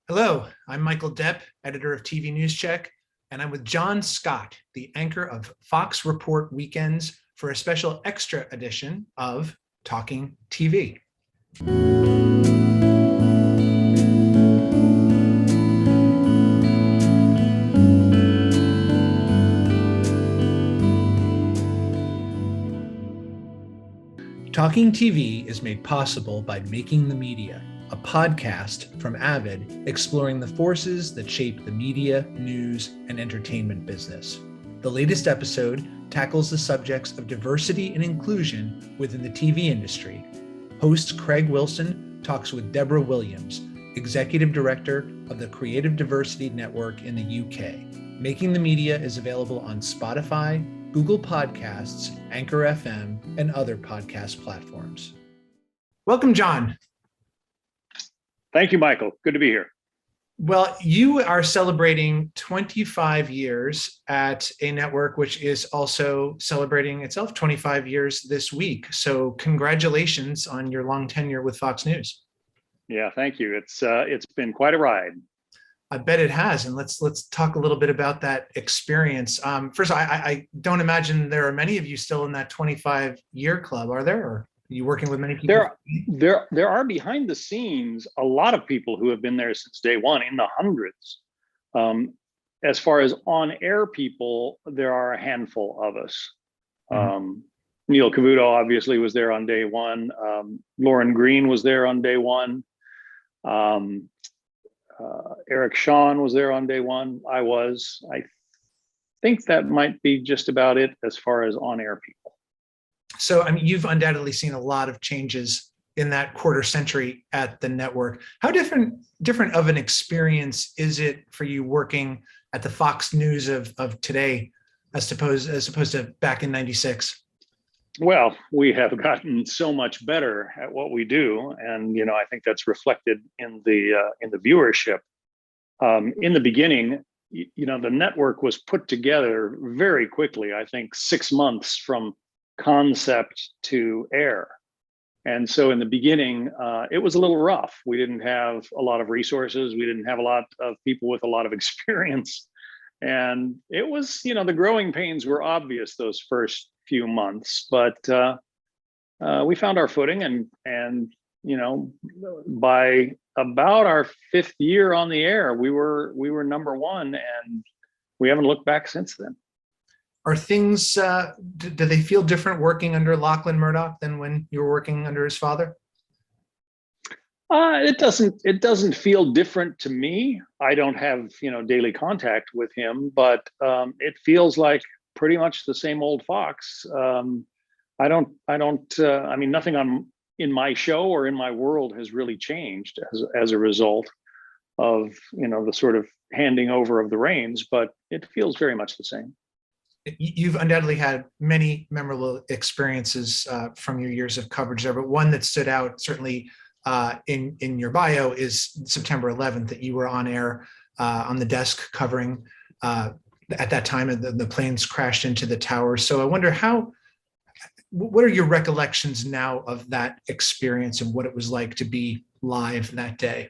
Hello, I'm Michael Depp, editor of TVNewsCheck, and I'm with Jon Scott, the anchor of Fox Report Weekends, for a special extra edition of Talking TV. Talking TV is made possible by Making the Media, a podcast from Avid exploring the forces that shape the media, news, and entertainment business. The latest episode tackles the subjects of diversity and inclusion within the TV industry. Host Craig Wilson talks with Deborah Williams, Executive Director of the Creative Diversity Network in the UK. Making the Media is available on Spotify, Google Podcasts, Anchor FM, and other podcast platforms. Welcome, Jon. Thank you, Michael. Good to be here. Well, you are celebrating 25 years at a network which is also celebrating itself 25 years this week. So congratulations on your long tenure with Fox News. Yeah, thank you. It's been quite a ride. I bet it has, and let's talk a little bit about that experience. First, I don't imagine there are many of you still in that 25-year club, are there? Or are you working with many people? There are behind the scenes a lot of people who have been there since day one, in the hundreds. As far as on-air people, there are a handful of us. Neil Cavuto obviously was there on day one. Lauren Green was there on day one. Eric Shawn was there on day one. I think that might be just about it as far as on-air people. So, I mean, you've undoubtedly seen a lot of changes in that quarter century at the network. How different of an experience is it for you working at the Fox News of today, as opposed to back in '96? Well, we have gotten so much better at what we do, and I think that's reflected in the viewership. In the beginning, the network was put together very quickly. I think 6 months from concept to air, and so in the beginning, it was a little rough. We didn't have a lot of resources. We didn't have a lot of people with a lot of experience, and it was the growing pains were obvious those first few months, but we found our footing, and by about our 5th year on the air, we were number one, and we haven't looked back since then. Are things do they feel different working under Lachlan Murdoch than when you were working under his father? It doesn't feel different to me. I don't have daily contact with him, but it feels like pretty much the same old Fox. I mean, nothing in my show or in my world has really changed as a result of the sort of handing over of the reins, but it feels very much the same. You've undoubtedly had many memorable experiences from your years of coverage there, but one that stood out certainly in your bio is September 11th, that you were on air on the desk covering at that time the planes crashed into the tower. So I wonder what are your recollections now of that experience and what it was like to be live that day?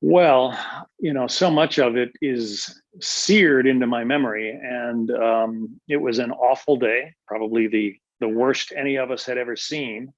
Well, so much of it is seared into my memory, and it was an awful day, probably the worst any of us had ever seen.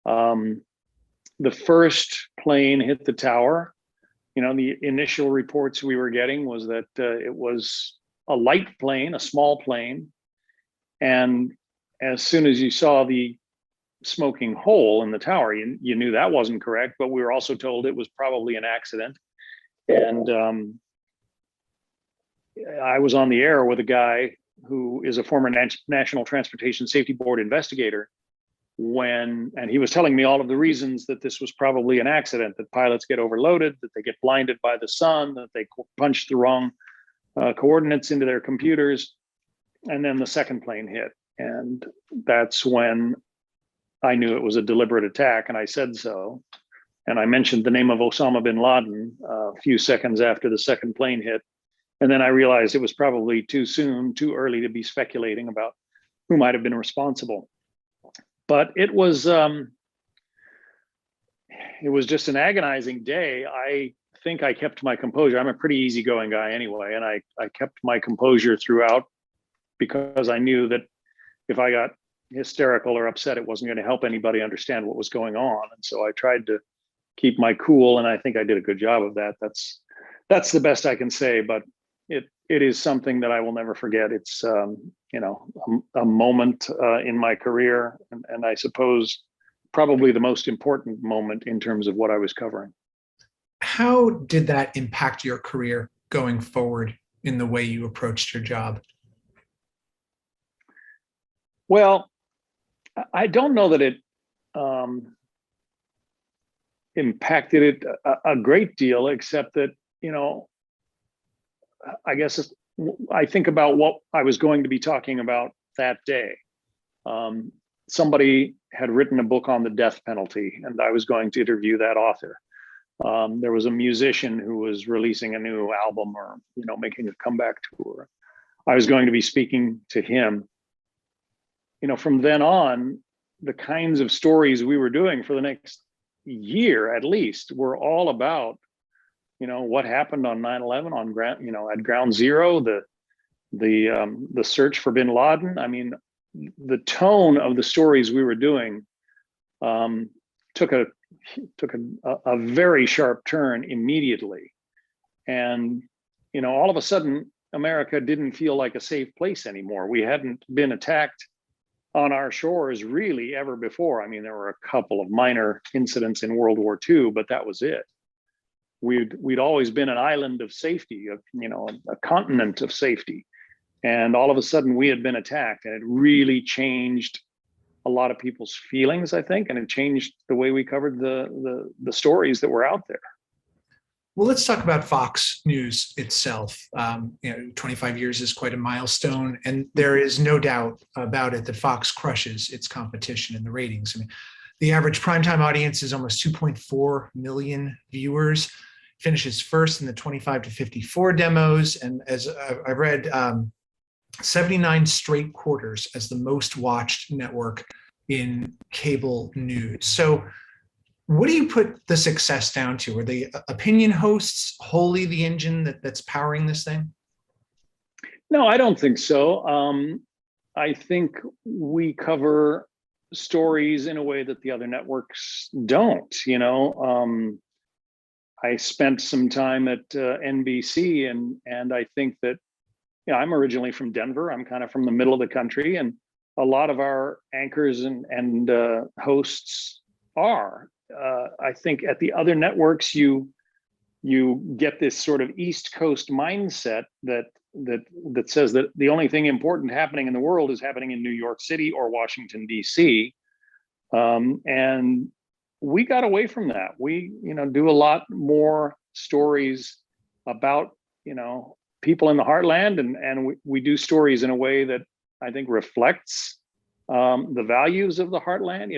The first plane hit the tower. The initial reports we were getting was that it was a light plane, a small plane. And as soon as you saw the smoking hole in the tower, you knew that wasn't correct, but we were also told it was probably an accident. And I was on the air with a guy who is a former National Transportation Safety Board investigator, and he was telling me all of the reasons that this was probably an accident, that pilots get overloaded, that they get blinded by the sun, that they punch the wrong coordinates into their computers. And then the second plane hit. And that's when I knew it was a deliberate attack, and I said so. And I mentioned the name of Osama bin Laden a few seconds after the second plane hit. And then I realized it was probably too soon, too early to be speculating about who might have been responsible. But it was it was just an agonizing day. I think I kept my composure. I'm a pretty easygoing guy anyway, and I kept my composure throughout because I knew that if I got hysterical or upset, it wasn't going to help anybody understand what was going on. And so I tried to keep my cool, and I think I did a good job of that. That's the best I can say, but it is something that I will never forget. It's a moment in my career, and I suppose probably the most important moment in terms of what I was covering. How did that impact your career going forward in the way you approached your job? Well, I don't know that it impacted it a great deal, except that, I guess I think about what I was going to be talking about that day. Somebody had written a book on the death penalty, and I was going to interview that author. There was a musician who was releasing a new album or, making a comeback tour. I was going to be speaking to him. From then on, the kinds of stories we were doing for the next year, at least, were all about, what happened on 9/11 on ground, at ground zero, the search for bin Laden. I mean, the tone of the stories we were doing took a very sharp turn immediately. And, all of a sudden, America didn't feel like a safe place anymore. We hadn't been attacked on our shores really ever before. I mean, there were a couple of minor incidents in World War II, but that was it. We'd always been an island of safety, a continent of safety. And all of a sudden we had been attacked, and it really changed a lot of people's feelings, I think, and it changed the way we covered the stories that were out there. Well, let's talk about Fox News itself. 25 years is quite a milestone, and there is no doubt about it that Fox crushes its competition in the ratings. I mean, the average primetime audience is almost 2.4 million viewers, finishes first in the 25 to 54 demos, and as I read, 79 straight quarters as the most watched network in cable news. So what do you put the success down to? Are the opinion hosts wholly the engine that's powering this thing? No, I don't think so. I think we cover stories in a way that the other networks don't. I spent some time at NBC, and I think that, I'm originally from Denver. I'm kind of from the middle of the country, and a lot of our anchors and hosts are. I think at the other networks, you get this sort of East Coast mindset that says that the only thing important happening in the world is happening in New York City or Washington, D.C. And we got away from that. We, do a lot more stories about, people in the heartland, and we do stories in a way that I think reflects the values of the heartland.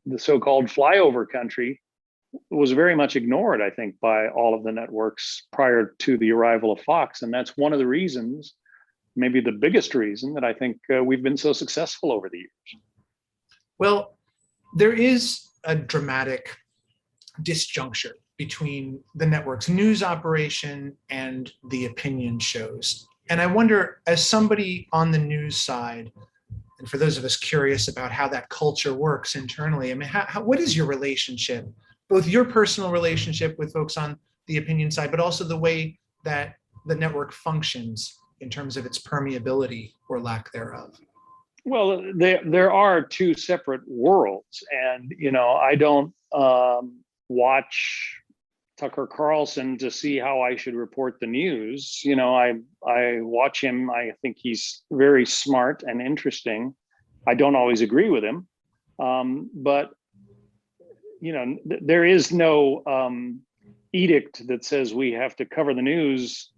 The so-called flyover country was very much ignored, I think, by all of the networks prior to the arrival of Fox. And that's one of the reasons, maybe the biggest reason, that I think we've been so successful over the years. Well, there is a dramatic disjuncture between the network's news operation and the opinion shows. And I wonder, as somebody on the news side, and for those of us curious about how that culture works internally, I mean, what is your relationship, both your personal relationship with folks on the opinion side, but also the way that the network functions in terms of its permeability or lack thereof? Well, there are two separate worlds, and I don't watch Tucker Carlson to see how I should report the news. I watch him. I think he's very smart and interesting. I don't always agree with him, but there is no edict that says we have to cover the news,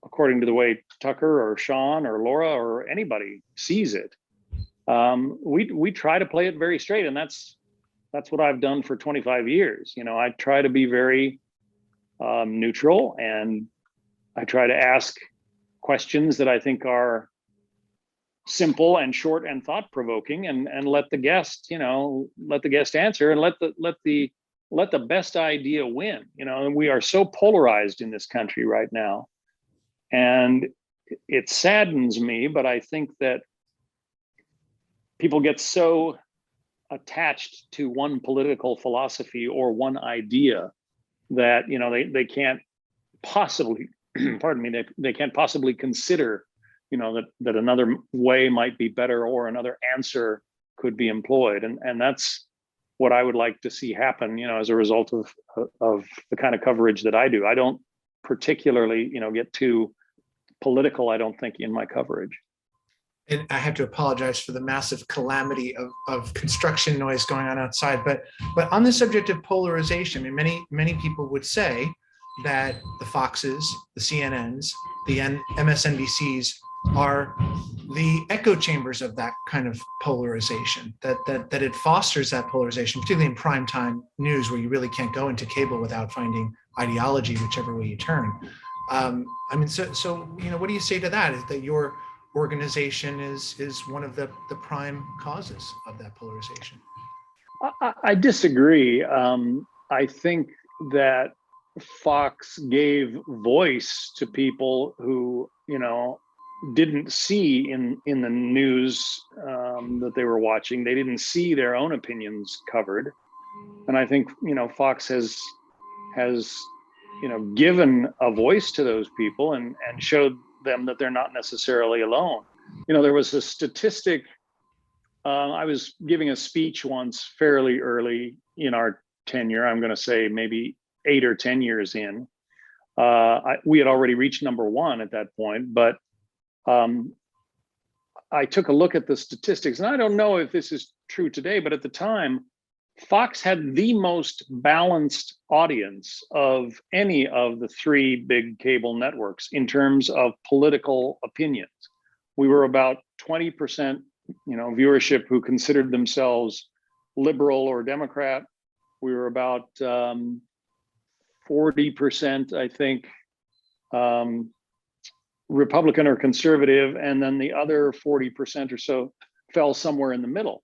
according to the way Tucker or Sean or Laura or anybody sees it. We try to play it very straight, and that's what I've done for 25 years. I try to be very neutral, and I try to ask questions that I think are simple and short and thought-provoking, and let the guest answer, and let the let the best idea win. And we are so polarized in this country right now. And it saddens me, but I think that people get so attached to one political philosophy or one idea that they can't possibly pardon me, they can't possibly consider that another way might be better or another answer could be employed. And that's what I would like to see happen, as a result of the kind of coverage that I do. I don't particularly get too political, I don't think, in my coverage. And I have to apologize for the massive calamity of construction noise going on outside. But on the subject of polarization, I mean, many people would say that the Foxes, the CNNs, the MSNBCs are the echo chambers of that kind of polarization, that it fosters that polarization, particularly in primetime news, where you really can't go into cable without finding ideology, whichever way you turn. I mean, so what do you say to that? Is that your organization is one of the prime causes of that polarization? I disagree. I think that Fox gave voice to people who didn't see in the news that they were watching. They didn't see their own opinions covered, and I think Fox has given a voice to those people and showed them that they're not necessarily alone. There was a statistic. I was giving a speech once fairly early in our tenure. I'm going to say maybe 8 or 10 years in. We had already reached number one at that point, but I took a look at the statistics, and I don't know if this is true today, but at the time, Fox had the most balanced audience of any of the 3 big cable networks in terms of political opinions. We were about 20%, viewership who considered themselves liberal or Democrat. We were about 40%, I think, Republican or conservative, and then the other 40% or so fell somewhere in the middle.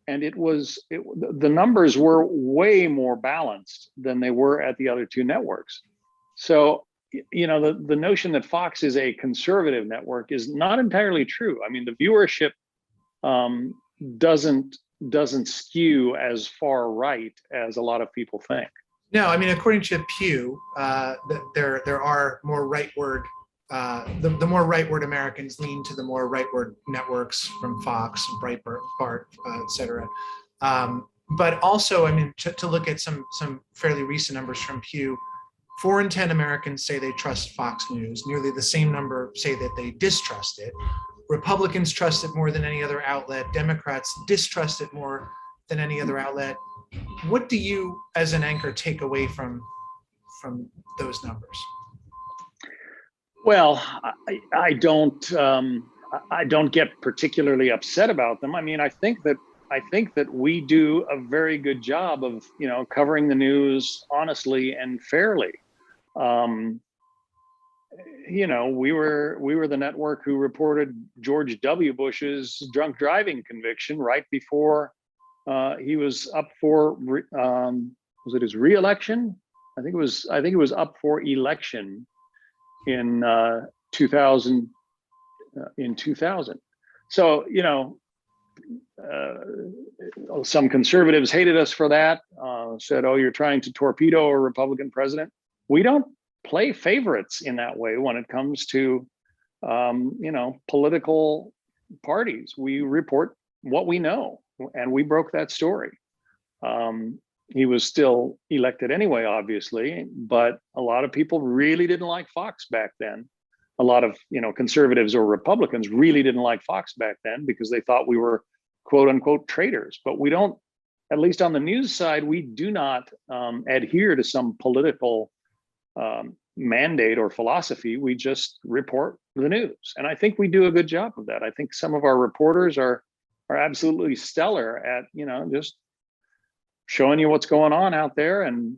And the numbers were way more balanced than they were at the other 2 networks. So, the notion that Fox is a conservative network is not entirely true. I mean, the viewership doesn't skew as far right as a lot of people think. No, I mean, according to Pew, there are more rightward. The more rightward Americans lean to the more rightward networks from Fox, Breitbart, et cetera. But also, I mean, to look at some fairly recent numbers from Pew, 4 in 10 Americans say they trust Fox News. Nearly the same number say that they distrust it. Republicans trust it more than any other outlet. Democrats distrust it more than any other outlet. What do you, as an anchor, take away from those numbers? Well, I don't get particularly upset about them. I mean, I think that we do a very good job of covering the news honestly and fairly. We were the network who reported George W. Bush's drunk driving conviction right before he was up for was it his re-election? I think it was up for election in 2000. So some conservatives hated us for that. Said, "Oh, you're trying to torpedo a Republican president." We don't play favorites in that way when it comes to political parties. We report what we know, and we broke that story. He was still elected anyway, obviously, but a lot of people really didn't like Fox back then. A lot of conservatives or Republicans really didn't like Fox back then because they thought we were quote unquote traitors. But we don't, at least on the news side, we do not adhere to some political mandate or philosophy. We just report the news, and I think we do a good job of that. I think some of our reporters are absolutely stellar at just showing you what's going on out there, and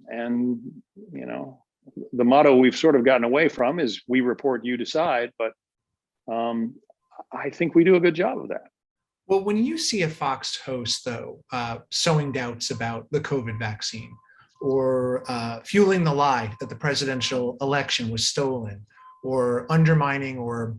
the motto we've sort of gotten away from is "we report, you decide," but I think we do a good job of that. Well, when you see a Fox host, though, sowing doubts about the COVID vaccine, or fueling the lie that the presidential election was stolen, or undermining or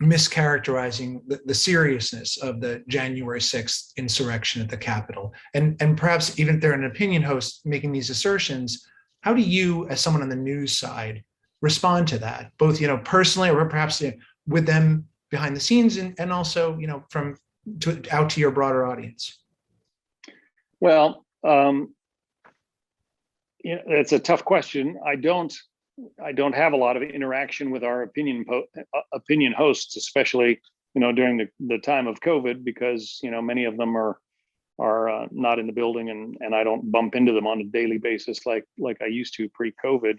mischaracterizing the seriousness of the January 6th insurrection at the Capitol. And perhaps even if they're an opinion host making these assertions, how do you, as someone on the news side, respond to that, both, personally, or perhaps with them behind the scenes, and also, from out to your broader audience? Well, it's a tough question. I don't have a lot of interaction with our opinion hosts, especially during the time of COVID, because many of them are not in the building, and I don't bump into them on a daily basis like I used to pre-COVID.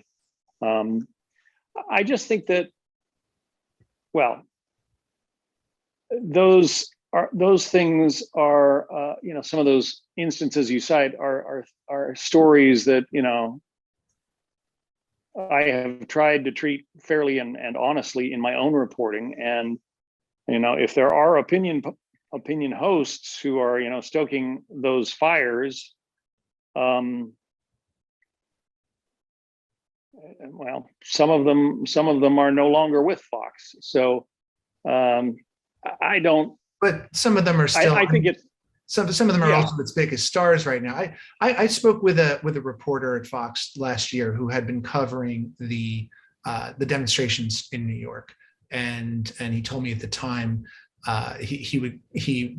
I just think that, well, those things are some of those instances you cite are stories that I have tried to treat fairly and honestly in my own reporting. And if there are opinion hosts who are stoking those fires, well, some of them are no longer with Fox. So I don't. But some of them are still. I think it's. Some of them are also as big as stars right now. I spoke with a reporter at Fox last year who had been covering the demonstrations in New York, and he told me at the time he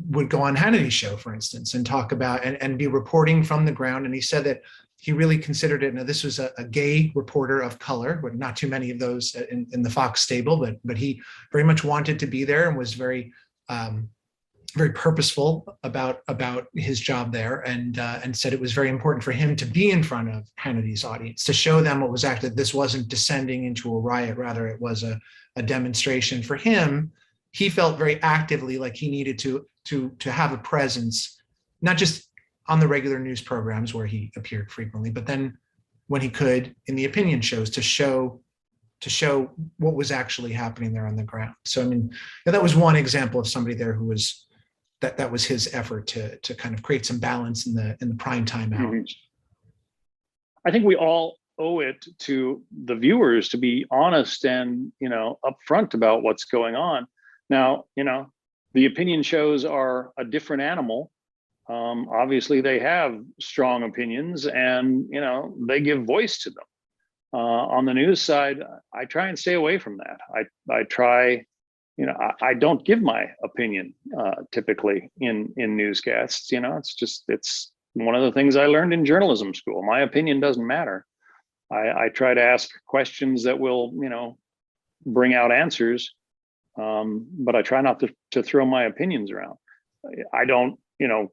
would go on Hannity's show, for instance, and talk about and be reporting from the ground. And he said that he really considered it. Now, this was a gay reporter of color, but not too many of those in the Fox stable, but he very much wanted to be there and was very purposeful about his job there, and said it was very important for him to be in front of Hannity's audience, to show them what was actually, this wasn't descending into a riot, rather it was a demonstration. For him, he felt very actively like he needed to have a presence, not just on the regular news programs where he appeared frequently, but then when he could in the opinion shows, to show what was actually happening there on the ground. So I mean, that was one example of somebody there who was that was his effort to kind of create some balance in the prime time hours. I think we all owe it to the viewers to be honest and upfront about what's going on. Now, the opinion shows are a different animal. Obviously, they have strong opinions, and they give voice to them. On the news side, I try and stay away from that. I try. I don't give my opinion typically in newscasts. It's one of the things I learned in journalism school. My opinion doesn't matter. I try to ask questions that will, bring out answers, but I try not to throw my opinions around. I don't,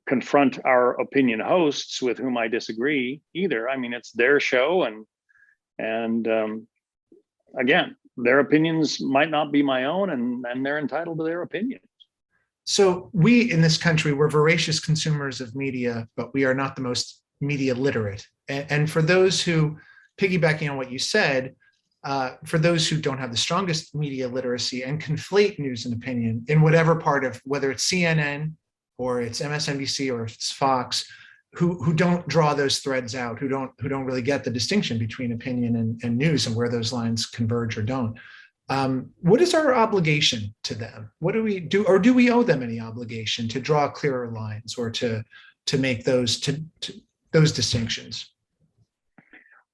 confront our opinion hosts with whom I disagree either. I mean, it's their show, and again, their opinions might not be my own, and they're entitled to their opinions. So we in this country, we're voracious consumers of media, but we are not the most media literate. And for those who, piggybacking on what you said, for those who don't have the strongest media literacy and conflate news and opinion in whatever part of, whether it's CNN or it's MSNBC or it's Fox, who don't draw those threads out, who don't really get the distinction between opinion and news and where those lines converge or don't. What is our obligation to them? What do we do, or do we owe them any obligation to draw clearer lines or to make those those distinctions?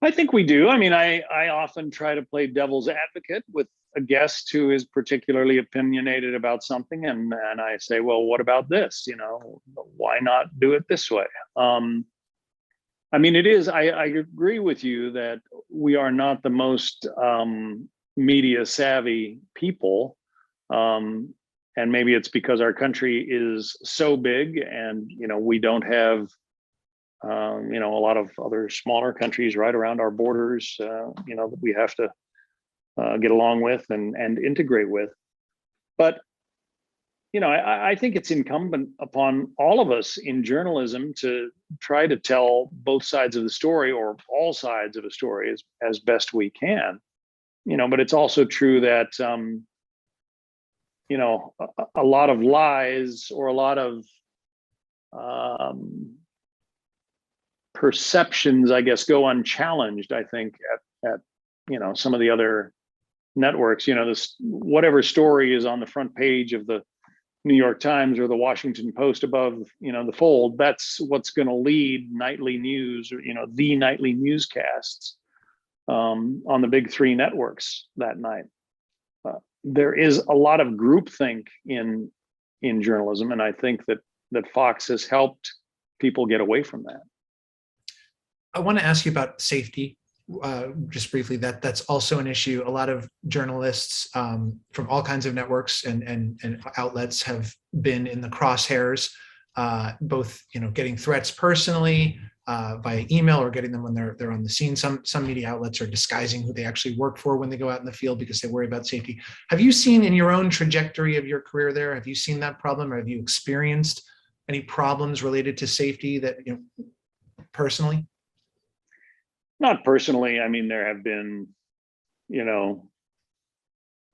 I think we do. I mean, I often try to play devil's advocate with a guest who is particularly opinionated about something, and I say, well, what about this? Why not do it this way? I mean, it is. I agree with you that we are not the most media savvy people, and maybe it's because our country is so big, and we don't have a lot of other smaller countries right around our borders, that we have to get along with and integrate with. But I think it's incumbent upon all of us in journalism to try to tell both sides of the story, or all sides of a story, as best we can. But it's also true that a lot of lies, or a lot of perceptions, I guess, go unchallenged, I think, at some of the other networks. This whatever story is on the front page of the New York Times or the Washington Post above, the fold, that's what's going to lead nightly news, or, the nightly newscasts on the big three networks that night. There is a lot of groupthink in journalism, and I think that Fox has helped people get away from that. I want to ask you about safety, just briefly. That's also an issue. A lot of journalists from all kinds of networks and outlets have been in the crosshairs, both getting threats personally via email, or getting them when they're on the scene. Some media outlets are disguising who they actually work for when they go out in the field because they worry about safety. Have you seen, in your own trajectory of your career there, have you seen that problem, or have you experienced any problems related to safety that personally? Not personally. I mean, there have been,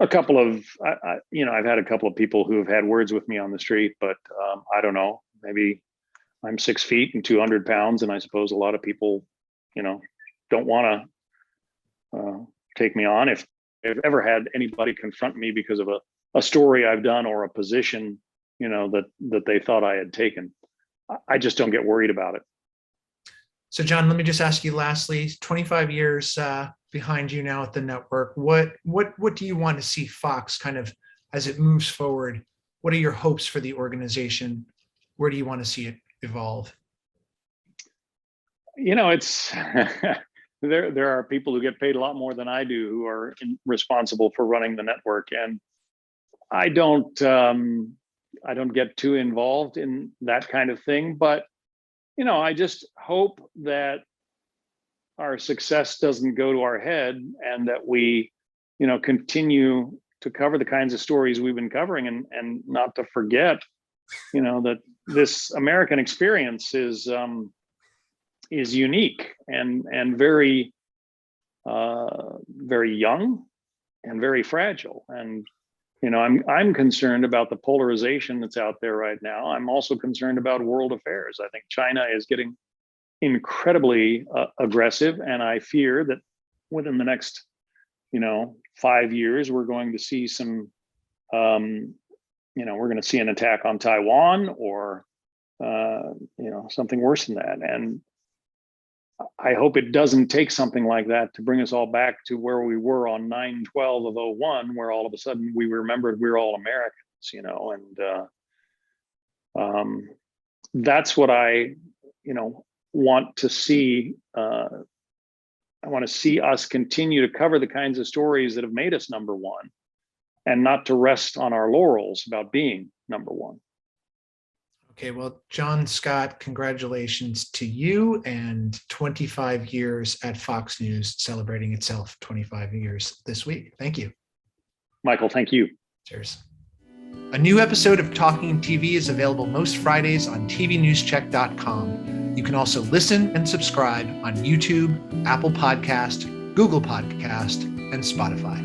a couple of, I've had a couple of people who have had words with me on the street, but I don't know, maybe I'm 6 feet and 200 pounds. And I suppose a lot of people, don't want to take me on. If I've ever had anybody confront me because of a story I've done or a position, that they thought I had taken, I just don't get worried about it. So, Jon, let me just ask you lastly, 25 years behind you now at the network, what do you want to see Fox kind of as it moves forward? What are your hopes for the organization? Where do you want to see it evolve? It's there are people who get paid a lot more than I do who are responsible for running the network, and I don't get too involved in that kind of thing, but I just hope that our success doesn't go to our head, and that we, continue to cover the kinds of stories we've been covering, and not to forget, that this American experience is unique and very, very young and very fragile. And I'm concerned about the polarization that's out there right now. I'm also concerned about world affairs. I think China is getting incredibly aggressive, and I fear that within the next, 5 years, we're going to see some, we're going to see an attack on Taiwan, or something worse than that. And I hope it doesn't take something like that to bring us all back to where we were on 9/12 of 01, where all of a sudden we remembered we're all Americans, and that's what I, want to see. I want to see us continue to cover the kinds of stories that have made us number one, and not to rest on our laurels about being number one. Okay, well, Jon Scott, congratulations to you, and 25 years at Fox News, celebrating itself 25 years this week. Thank you. Michael, thank you. Cheers. A new episode of Talking TV is available most Fridays on TVNewsCheck.com. You can also listen and subscribe on YouTube, Apple Podcast, Google Podcast, and Spotify.